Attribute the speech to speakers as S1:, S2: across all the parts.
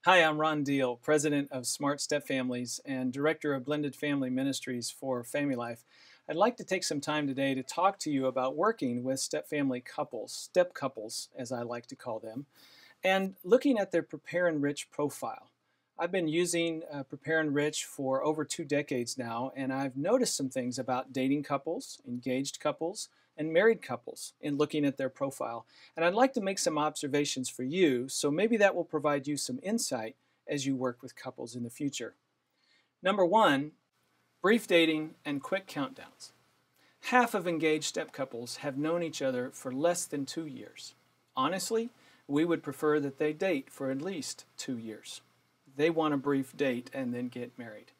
S1: Hi, I'm Ron Deal, President of Smart Step Families and Director of Blended Family Ministries for Family Life. I'd like to take some time today to talk to you about working with step family couples, step couples, as I like to call them, and looking at their Prepare-Enrich profile. I've been using Prepare-Enrich for over 2 decades now, and I've noticed some things about dating couples, engaged couples, and married couples in looking at their profile. And I'd like to make some observations for you, so maybe that will provide you some insight as you work with couples in the future. Number one, brief dating and quick countdowns. Half of engaged step couples have known each other for less than 2 years. Honestly, we would prefer that they date for at least 2 years. They want a brief date and then get married.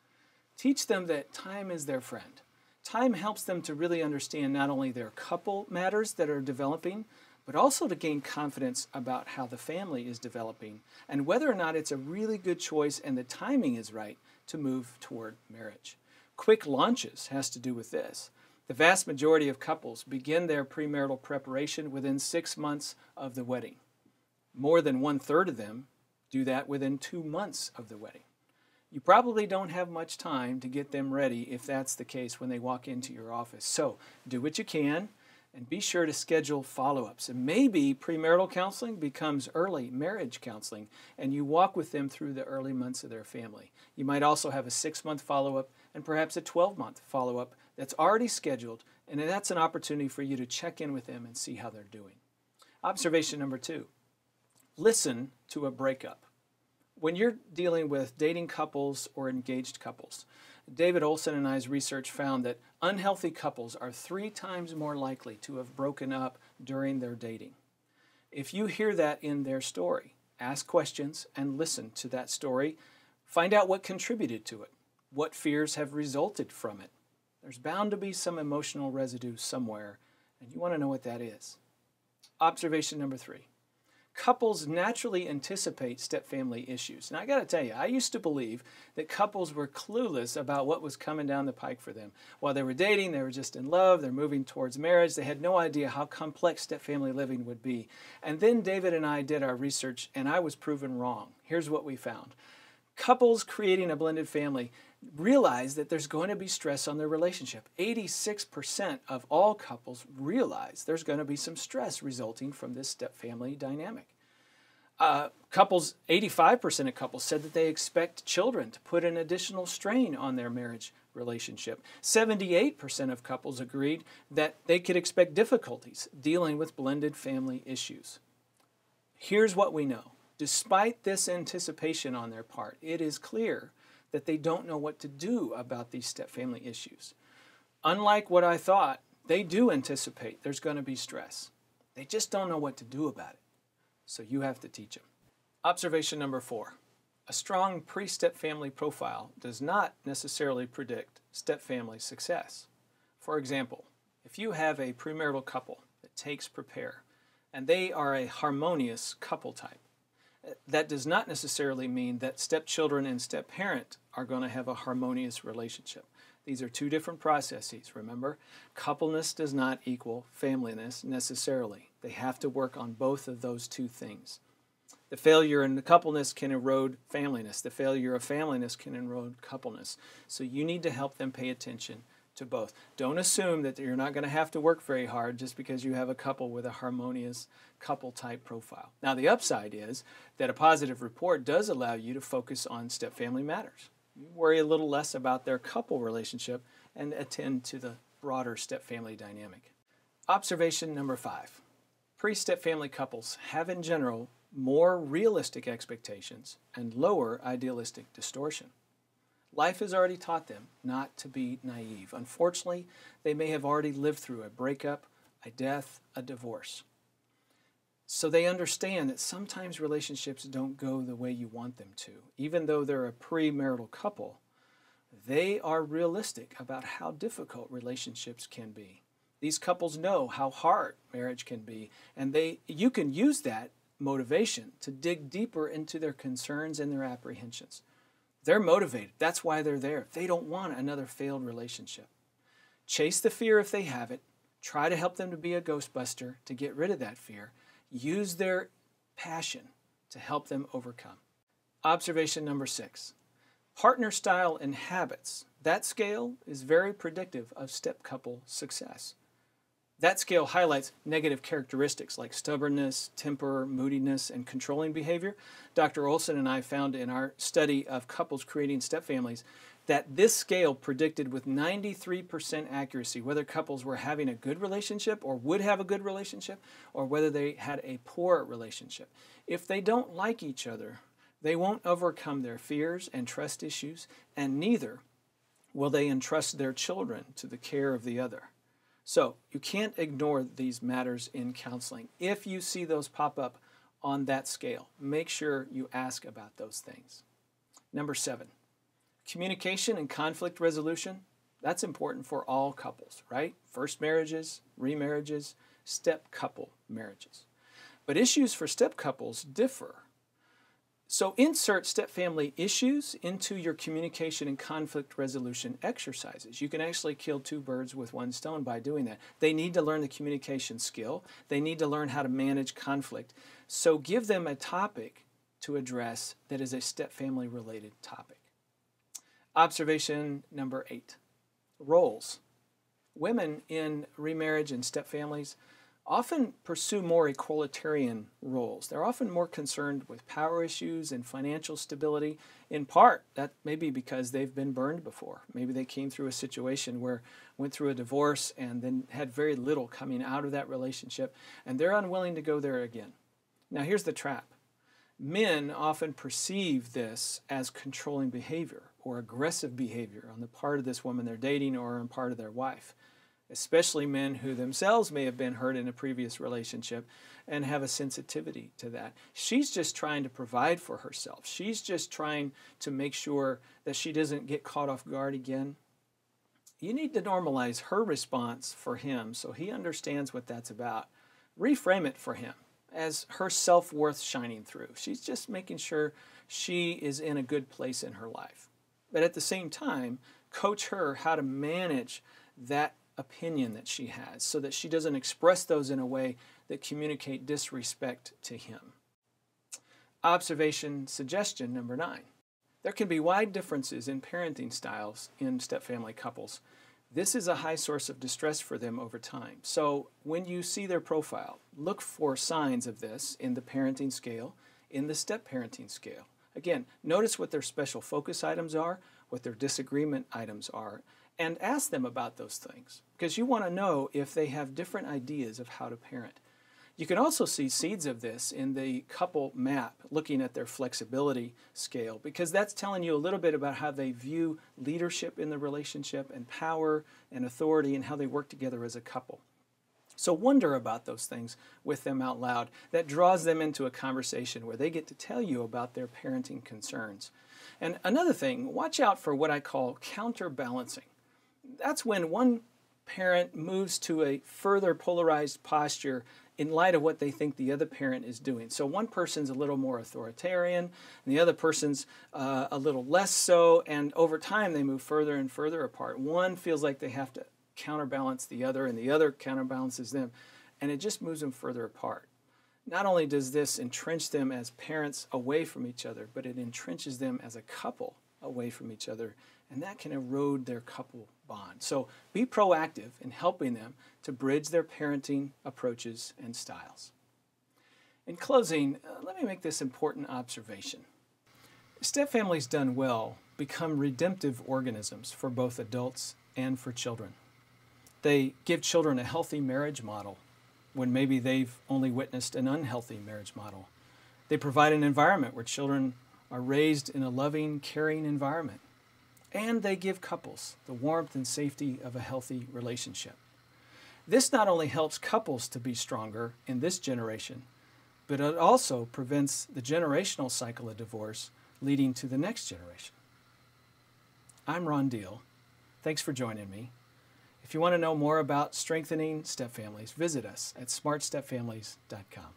S1: Teach them that time is their friend. Time helps them to really understand not only their couple matters that are developing, but also to gain confidence about how the family is developing and whether or not it's a really good choice and the timing is right to move toward marriage. Quick launches has to do with this. The vast majority of couples begin their premarital preparation within 6 months of the wedding. More than 1/3 of them do that within 2 months of the wedding. You probably don't have much time to get them ready if that's the case when they walk into your office. So do what you can and be sure to schedule follow-ups. And maybe premarital counseling becomes early marriage counseling and you walk with them through the early months of their family. You might also have a 6-month follow-up and perhaps a 12-month follow-up that's already scheduled, and that's an opportunity for you to check in with them and see how they're doing. Observation number 2, listen to a breakup. When you're dealing with dating couples or engaged couples, David Olson and I's research found that unhealthy couples are 3 times more likely to have broken up during their dating. If you hear that in their story, ask questions and listen to that story. Find out what contributed to it, what fears have resulted from it. There's bound to be some emotional residue somewhere, and you want to know what that is. Observation number 3. Couples naturally anticipate stepfamily issues. And I got to tell you, I used to believe that couples were clueless about what was coming down the pike for them. While they were dating, they were just in love, they're moving towards marriage, they had no idea how complex stepfamily living would be. And then David and I did our research, and I was proven wrong. Here's what we found. Couples creating a blended family realize that there's going to be stress on their relationship. 86% of all couples realize there's going to be some stress resulting from this stepfamily dynamic. 85% of couples said that they expect children to put an additional strain on their marriage relationship. 78% of couples agreed that they could expect difficulties dealing with blended family issues. Here's what we know. Despite this anticipation on their part, it is clear that they don't know what to do about these stepfamily issues. Unlike what I thought, they do anticipate there's going to be stress. They just don't know what to do about it. So you have to teach them. Observation number 4. A strong pre-stepfamily profile does not necessarily predict stepfamily success. For example, if you have a premarital couple that takes Prepare, and they are a harmonious couple type, that does not necessarily mean that stepchildren and stepparent are going to have a harmonious relationship. These are 2 different processes, remember? Coupleness does not equal familyness necessarily. They have to work on both of those 2 things. The failure in the coupleness can erode familyness. The failure of familyness can erode coupleness. So you need to help them pay attention to both. Don't assume that you're not going to have to work very hard just because you have a couple with a harmonious couple type profile. Now the upside is that a positive report does allow you to focus on stepfamily matters. You worry a little less about their couple relationship and attend to the broader stepfamily dynamic. Observation number 5. Pre-stepfamily couples have in general more realistic expectations and lower idealistic distortion. Life has already taught them not to be naive. Unfortunately, they may have already lived through a breakup, a death, a divorce. So they understand that sometimes relationships don't go the way you want them to. Even though they're a premarital couple, they are realistic about how difficult relationships can be. These couples know how hard marriage can be, and you can use that motivation to dig deeper into their concerns and their apprehensions. They're motivated. That's why they're there. They don't want another failed relationship. Chase the fear if they have it. Try to help them to be a ghostbuster to get rid of that fear. Use their passion to help them overcome. Observation number 6. Partner style and habits. That scale is very predictive of step couple success. That scale highlights negative characteristics like stubbornness, temper, moodiness, and controlling behavior. Dr. Olson and I found in our study of couples creating step families that this scale predicted with 93% accuracy whether couples were having a good relationship or would have a good relationship, or whether they had a poor relationship. If they don't like each other, they won't overcome their fears and trust issues, and neither will they entrust their children to the care of the other. So you can't ignore these matters in counseling. If you see those pop up on that scale, make sure you ask about those things. Number 7, communication and conflict resolution. That's important for all couples, right? First marriages, remarriages, step couple marriages. But issues for step couples differ. So insert stepfamily issues into your communication and conflict resolution exercises. You can actually kill 2 birds with 1 stone by doing that. They need to learn the communication skill. They need to learn how to manage conflict. So give them a topic to address that is a stepfamily related topic. Observation number 8, roles. Women in remarriage and stepfamilies often pursue more equalitarian roles. They're often more concerned with power issues and financial stability. In part, that may be because they've been burned before. Maybe they came through a situation where went through a divorce and then had very little coming out of that relationship, and they're unwilling to go there again. Now here's the trap. Men often perceive this as controlling behavior or aggressive behavior on the part of this woman they're dating or on part of their wife. Especially men who themselves may have been hurt in a previous relationship and have a sensitivity to that. She's just trying to provide for herself. She's just trying to make sure that she doesn't get caught off guard again. You need to normalize her response for him so he understands what that's about. Reframe it for him as her self-worth shining through. She's just making sure she is in a good place in her life. But at the same time, coach her how to manage that opinion that she has so that she doesn't express those in a way that communicate disrespect to him. Observation suggestion number 9. There can be wide differences in parenting styles in stepfamily couples. This is a high source of distress for them over time. So when you see their profile, look for signs of this in the parenting scale, in the step-parenting scale. Again, notice what their special focus items are, what their disagreement items are, and ask them about those things, because you want to know if they have different ideas of how to parent. You can also see seeds of this in the couple map, looking at their flexibility scale, because that's telling you a little bit about how they view leadership in the relationship and power and authority and how they work together as a couple. So wonder about those things with them out loud. That draws them into a conversation where they get to tell you about their parenting concerns. And another thing, watch out for what I call counterbalancing. That's when one parent moves to a further polarized posture in light of what they think the other parent is doing. So one person's a little more authoritarian, and the other person's a little less so, and over time they move further and further apart. One feels like they have to counterbalance the other, and the other counterbalances them, and it just moves them further apart. Not only does this entrench them as parents away from each other, but it entrenches them as a couple away from each other, and that can erode their couple bond. So be proactive in helping them to bridge their parenting approaches and styles. In closing, let me make this important observation. Stepfamilies done well become redemptive organisms for both adults and for children. They give children a healthy marriage model when maybe they've only witnessed an unhealthy marriage model. They provide an environment where children are raised in a loving, caring environment. And they give couples the warmth and safety of a healthy relationship. This not only helps couples to be stronger in this generation, but it also prevents the generational cycle of divorce leading to the next generation. I'm Ron Deal. Thanks for joining me. If you want to know more about strengthening stepfamilies, visit us at smartstepfamilies.com.